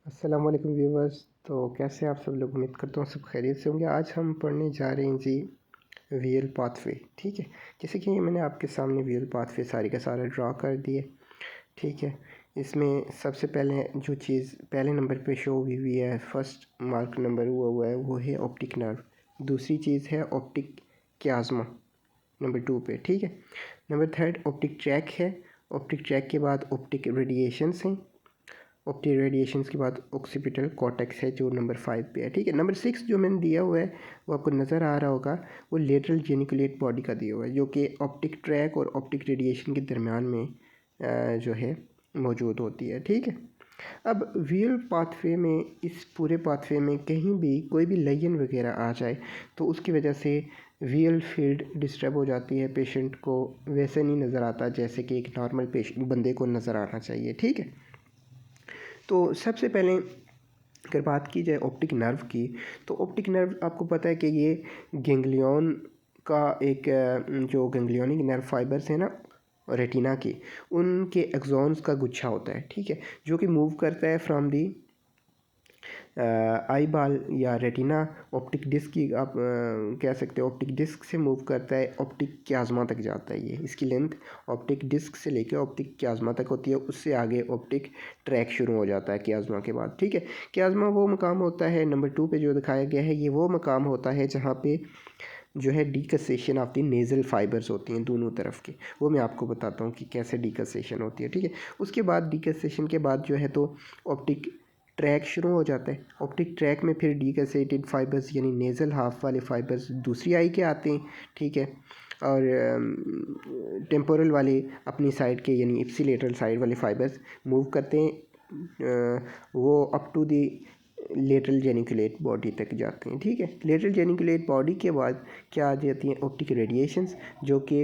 अस्सलाम वालेकुम व्यूवर्स। तो कैसे आप सब लोग, उम्मीद करता हूँ सब खैरियत से होंगे। आज हम पढ़ने जा रहे हैं जी वीएल पाथवे। ठीक है, जैसे कि मैंने आपके सामने वीएल पाथवे सारी का सारा ड्रा कर दिए। ठीक है, इसमें सबसे पहले जो चीज़ पहले नंबर पे शो हुई हुई है, फर्स्ट मार्क नंबर हुआ है, वो है ऑप्टिक नर्व। दूसरी चीज़ है ऑप्टिक क्याज़्मा नंबर 2 पे। ठीक है, नंबर थर्ड ऑप्टिक ट्रैक है। ऑप्टिक ट्रैक के बाद ऑप्टिक रेडिएशंस हैं। ऑप्टिक रेडिएशंस के बाद ऑक्सीपिटल कॉर्टेक्स है जो नंबर 5 पे है। ठीक है, नंबर 6 जो मैंने दिया हुआ है वो आपको नज़र आ रहा होगा, वो लेटरल जेनिकुलेट बॉडी का दिया हुआ है, जो कि ऑप्टिक ट्रैक और ऑप्टिक रेडिएशन के दरमियान में जो है मौजूद होती है। ठीक है, अब वीएल पाथवे में, इस पूरे पाथवे में कहीं भी कोई भी लेजन वगैरह आ जाए तो उसकी वजह से वीएल फील्ड डिस्टर्ब हो जाती है। पेशेंट को वैसे नहीं नज़र आता जैसे कि एक नॉर्मल पेशेंट बंदे को नज़र आना चाहिए। ठीक है, तो सबसे पहले अगर बात की जाए ऑप्टिक नर्व की, तो ऑप्टिक नर्व आपको पता है कि ये गेंगलियन का एक जो गेंगलियोनिक नर्व फाइबर्स हैं ना रेटिना के, उनके एक्सॉन्स का गुच्छा होता है। ठीक है, जो कि मूव करता है फ्रॉम दी आई बाल या रेटिना ऑप्टिक डिस्क की आप कह सकते हो, ऑप्टिक डिस्क से मूव करता है, ऑप्टिक क्याज़्मा तक जाता है। ये इसकी लेंथ ऑप्टिक डिस्क से लेकर ऑप्टिक क्याज़्मा तक होती है। उससे आगे ऑप्टिक ट्रैक शुरू हो जाता है क्याज़्मा के बाद। ठीक है, क्याज़्मा वो मकाम होता है नंबर 2 पे जो दिखाया गया है, ये वो मकाम होता है जहाँ पे जो है डीकसेशन ऑफ द नेज़ल फाइबर्स होती हैं दोनों तरफ की। वो मैं आपको बताता हूँ कि कैसे डीकसेशन होती है। ठीक है, उसके बाद डीकसेशन के बाद जो है तो ऑप्टिक ट्रैक शुरू हो जाता है। ऑप्टिक ट्रैक में फिर डीकसेटेड फाइबर्स यानी नेज़ल हाफ वाले फाइबर्स दूसरी आई के आते हैं। ठीक है, और टेम्पोरल वाले अपनी साइड के यानी इप्सिलेटरल साइड वाले फाइबर्स मूव करते हैं, वो up to the lateral geniculate body तक जाते हैं। ठीक है, लेटरल जेनिकुलेट बॉडी के बाद क्या आ जाती हैं ऑप्टिक रेडिएशंस, जो कि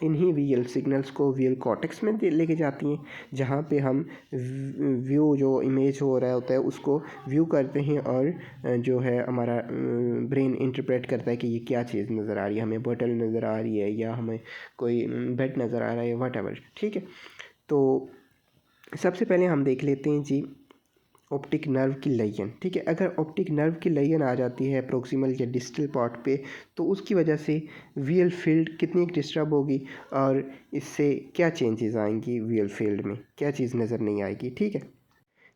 इन्हीं वीएल सिग्नल्स को वीएल कॉर्टेक्स में लेके जाती हैं, जहाँ पे हम व्यू जो इमेज हो रहा होता है उसको व्यू करते हैं, और जो है हमारा ब्रेन इंटरप्रेट करता है कि ये क्या चीज़ नज़र आ रही है, हमें बोतल नज़र आ रही है या हमें कोई बेड नज़र आ रहा है, वट एवर। ठीक है, तो सबसे पहले हम देख लेते हैं जी ऑप्टिक नर्व की लेजन। ठीक है, अगर ऑप्टिक नर्व की लेजन आ जाती है प्रोक्सिमल या डिस्टल पार्ट पे, तो उसकी वजह से वीएल फील्ड कितनी डिस्टर्ब होगी और इससे क्या चेंजेस आएंगी, वीएल फील्ड में क्या चीज़ नज़र नहीं आएगी। ठीक है,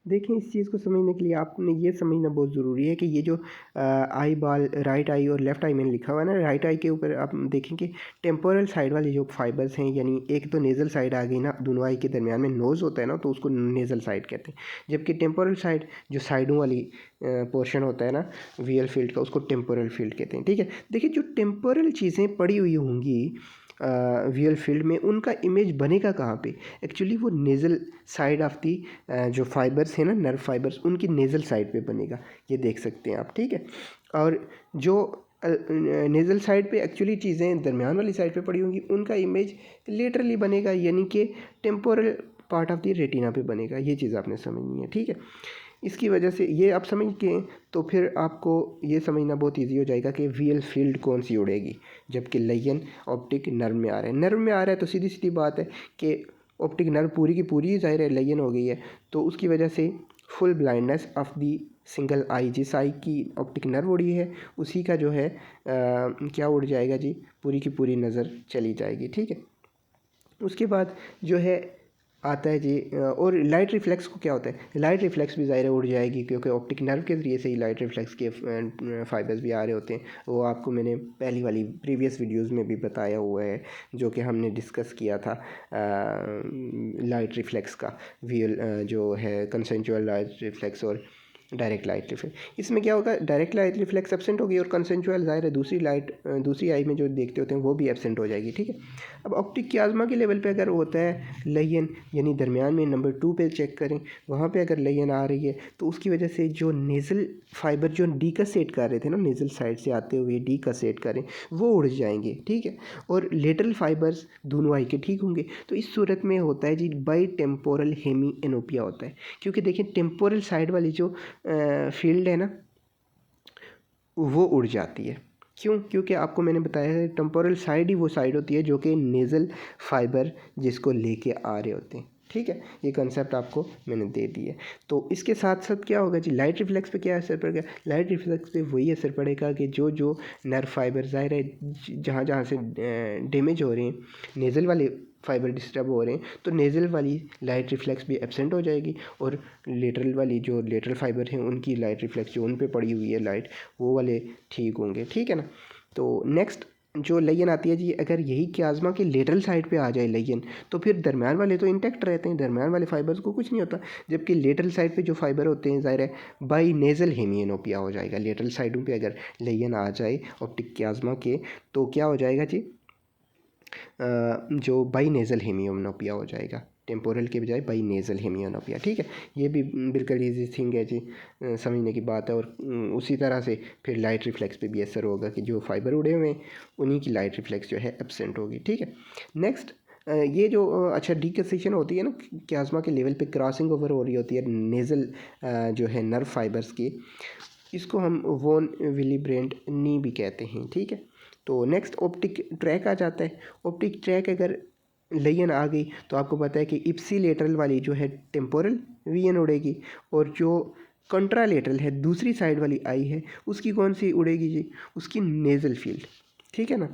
देखिए इस चीज़ को समझने के लिए आपने ये समझना बहुत ज़रूरी है कि ये जो आई बाल राइट आई और लेफ़्ट आई में लिखा हुआ है ना, राइट आई के ऊपर आप देखेंगे टेम्पोरल साइड वाले जो फाइबर्स हैं, यानी एक तो नेज़ल साइड आ गई ना, दोनों आई के दरमियान में नोज़ होता है ना, तो उसको नेज़ल साइड कहते हैं। जबकि टेम्पोरल साइड जो साइडों वाली पोर्शन होता है ना वीएल फील्ड का, उसको टेम्पोरल फील्ड कहते हैं। ठीक है, देखिए जो टेम्पोरल चीज़ें पड़ी हुई होंगी वीएल फील्ड में, उनका इमेज बनेगा कहाँ पे? एक्चुअली वो नेज़ल साइड ऑफ दी जो फाइबर्स हैं ना नर्व फाइबर्स, उनकी नेज़ल साइड पे बनेगा, ये देख सकते हैं आप। ठीक है, और जो नेज़ल साइड पे एक्चुअली चीज़ें दरमियान वाली साइड पे पड़ी होंगी, उनका इमेज लेटरली बनेगा, यानी कि temporal part of the retina पे बनेगा। ये चीज़ आपने समझनी है। ठीक है, इसकी वजह से ये आप समझ के, तो फिर आपको ये समझना बहुत इजी हो जाएगा कि वीएल फील्ड कौन सी उड़ेगी, जबकि लेजन ऑप्टिक नर्व में आ रहा है। नर्व में आ रहा है तो सीधी सीधी बात है कि ऑप्टिक नर्व पूरी की पूरी ज़ाहिर है लेजन हो गई है, तो उसकी वजह से full blindness of the single eye, जिस आई की ऑप्टिक नर्व उड़ी है उसी का जो है क्या उड़ जाएगा जी, पूरी की पूरी नज़र चली जाएगी। ठीक है, उसके बाद जो है आता है जी और लाइट रिफ्लेक्स को क्या होता है, लाइट रिफ्लेक्स भी ज़ाहिर उड़ जाएगी, क्योंकि ऑप्टिक नर्व के ज़रिए से ही लाइट रिफ्लेक्स के फाइबर्स भी आ रहे होते हैं। वो आपको मैंने पहली वाली प्रीवियस वीडियोस में भी बताया हुआ है, जो कि हमने डिस्कस किया था लाइट रिफ्लेक्स का, वीएल जो है कंसेंचुअल लाइट रिफ्लेक्स और डायरेक्ट लाइट रिफ्लेक्स। इसमें क्या होगा, डायरेक्ट लाइट रिफ्लेक्स एब्सेंट होगी और कंसेंचुअल ज़ाहिर है दूसरी लाइट दूसरी आई में जो देखते होते हैं वो भी एब्सेंट हो जाएगी। ठीक है, अब ऑप्टिक क्याज़्मा के लेवल पे अगर होता है लेजन, यानी दरमियान में नंबर 2 पे चेक करें, वहाँ पे अगर लेजन आ रही है तो उसकी वजह से जो नेज़ल फाइबर जो डीकसेट कर रहे थे ना, नेज़ल साइड से आते हुए डीकसेट करें, वो उड़ जाएंगे। ठीक है, और लेटरल फाइबर्स दोनों आई के ठीक होंगे। तो इस सूरत में होता है जी बाई टेम्पोरल हेमी एनोपिया होता है, क्योंकि देखिए टेम्पोरल साइड वाली जो फील्ड है ना वो उड़ जाती है। क्यों? क्योंकि आपको मैंने बताया है टेम्पोरल साइड ही वो साइड होती है जो कि नेज़ल फाइबर जिसको लेके आ रहे होते हैं। ठीक है, ये कंसेप्ट आपको मैंने दे दी है। तो इसके साथ साथ क्या होगा जी, लाइट रिफ्लेक्स पे क्या असर पड़ेगा? लाइट रिफ्लेक्स पे वही असर पड़ेगा कि जो जो नर्व फाइबर ज़ाहिर है जहाँ जहाँ से डैमेज हो रहे हैं, नेज़ल वाले फाइबर डिस्टर्ब हो रहे हैं, तो नेज़ल वाली लाइट रिफ्लेक्स भी एब्सेंट हो जाएगी, और लेटरल वाली जो लेटरल फाइबर हैं उनकी लाइट रिफ्लेक्स जो उन पे पड़ी हुई है लाइट, वो वाले ठीक होंगे, ठीक है ना। तो नेक्स्ट जो लेयन आती है जी, अगर यही क्याज़्मा के लेटरल साइड पे आ जाए लेयन, तो फिर दरम्यान वाले तो इंटैक्ट रहते हैं, दरम्यान वाले फाइबर्स को कुछ नहीं होता, जबकि लेटरल साइड पे जो फाइबर होते हैं ज़ाहिर है बाई नेज़ल हेमियनोपिया हो जाएगा। लेटरल साइडों पे अगर लेयन आ जाए ऑप्टिक क्याज़्मा के, तो क्या हो जाएगा जी, जो बाई नेज़ल हेमियोनोपिया हो जाएगा, टेम्पोरल के बजाय बाई नेज़ल हेमियोनोपिया, ठीक है। ये भी बिल्कुल ईजी थिंग है जी, समझने की बात है। और उसी तरह से फिर लाइट रिफ्लेक्स पे भी असर होगा कि जो फाइबर उड़े हुए हैं उन्हीं की लाइट रिफ्लेक्स जो है एब्सेंट होगी, ठीक है। नेक्स्ट ये जो अच्छा डीकसेशन होती है ना क्याज़्मा के लेवल पे, क्रॉसिंग ओवर हो रही होती है नेज़ल जो है नर्व फाइबर्स की, इसको हम वॉन विलीब्रेंट नी भी कहते हैं, ठीक है। तो नेक्स्ट ऑप्टिक ट्रैक आ जाता है। ऑप्टिक ट्रैक अगर लेयन आ गई तो आपको पता है कि इप्सीलेटरल वाली जो है टेम्पोरल वीएन उड़ेगी, और जो कंट्रालेटरल है दूसरी साइड वाली आई है उसकी कौन सी उड़ेगी जी, उसकी नेज़ल फील्ड, ठीक है ना,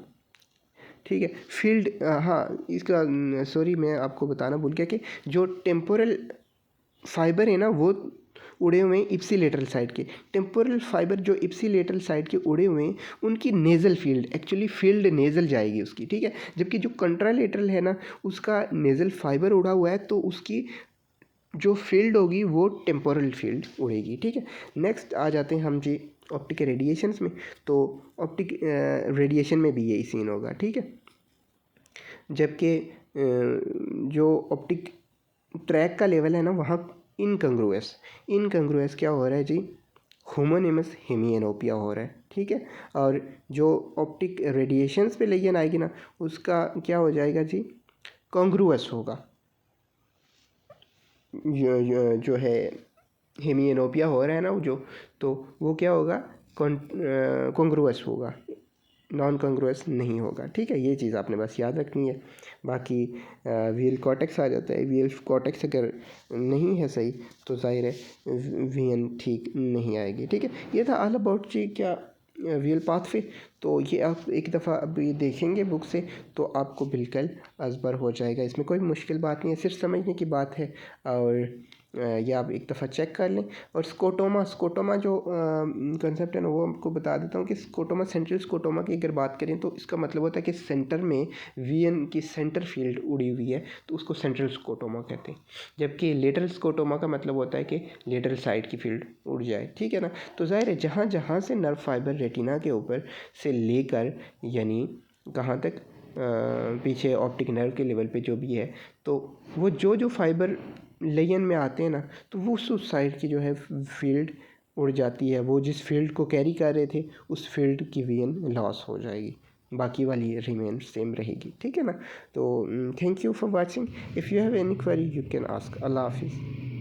ठीक है। फील्ड हाँ, इसका सॉरी मैं आपको बताना भूल गया कि जो टेम्पोरल फाइबर है ना वो उड़े हुए हैं इप्सीलेटरल साइड के, टेम्पोरल फाइबर जो इप्सीलेटरल साइड के उड़े हुए हैं उनकी nasal field, actually field nasal जाएगी उसकी, ठीक है। जबकि जो कंट्रालेटरल है ना उसका नेज़ल फाइबर उड़ा हुआ है, तो उसकी जो फील्ड होगी वो टेम्पोरल फील्ड उड़ेगी, ठीक है। नेक्स्ट आ जाते हैं हम जी ऑप्टिक रेडिएशंस में। तो ऑप्टिक रेडिएशन में भी यही सीन होगा, ठीक है। जबकि जो ऑप्टिक ट्रैक का लेवल है ना वहाँ इनकंग्रुएस क्या हो रहा है जी, होमोनिमस हेमियनोपिया हो रहा है, ठीक है। और जो ऑप्टिक रेडिएशंस पे लेयन आएगी ना उसका क्या हो जाएगा जी, कॉन्ग्रुअस होगा। जो है हेमियनोपिया हो रहा है ना जो, तो वो क्या होगा, कॉन्ग्रुअस होगा, नॉन कॉन्ग्रुअस नहीं होगा, ठीक है। ये चीज़ आपने बस याद रखनी है। बाकी वील कॉर्टेक्स आ जाता है। वील कॉर्टेक्स अगर नहीं है सही तो ज़ाहिर है वीएन ठीक नहीं आएगी, ठीक है। ये था ऑल अबाउट जी क्या वील पाथवे। तो ये आप एक दफ़ा अभी देखेंगे बुक से तो आपको बिल्कुल असबर हो जाएगा, इसमें कोई मुश्किल बात नहीं है, सिर्फ समझने की बात है। और ये आप एक दफ़ा चेक कर लें। और स्कोटोमा जो कंसेप्ट है ना वो आपको बता देता हूँ कि स्कोटोमा, सेंट्रल स्कोटोमा की अगर बात करें तो इसका मतलब होता है कि सेंटर में वीएन की सेंटर फील्ड उड़ी हुई है तो उसको सेंट्रल स्कोटोमा कहते हैं। जबकि लेटरल स्कोटोमा का मतलब होता है कि लेटरल साइड की फील्ड उड़ जाए, ठीक है ना। तो ज़ाहिर है जहाँ जहाँ से नर्व फाइबर रेटिना के ऊपर से लेकर यानी कहाँ तक पीछे ऑप्टिक नर्व के लेवल पे जो भी है, तो वो जो फाइबर लेयन में आते हैं ना तो वो उस साइड की जो है फील्ड उड़ जाती है, वो जिस फील्ड को कैरी कर रहे थे उस फील्ड की वीएन लॉस हो जाएगी, बाकी वाली रिमेन सेम रहेगी, ठीक है ना। तो thank you for watching. If you have any query you can ask. अल्लाह हाफिज़।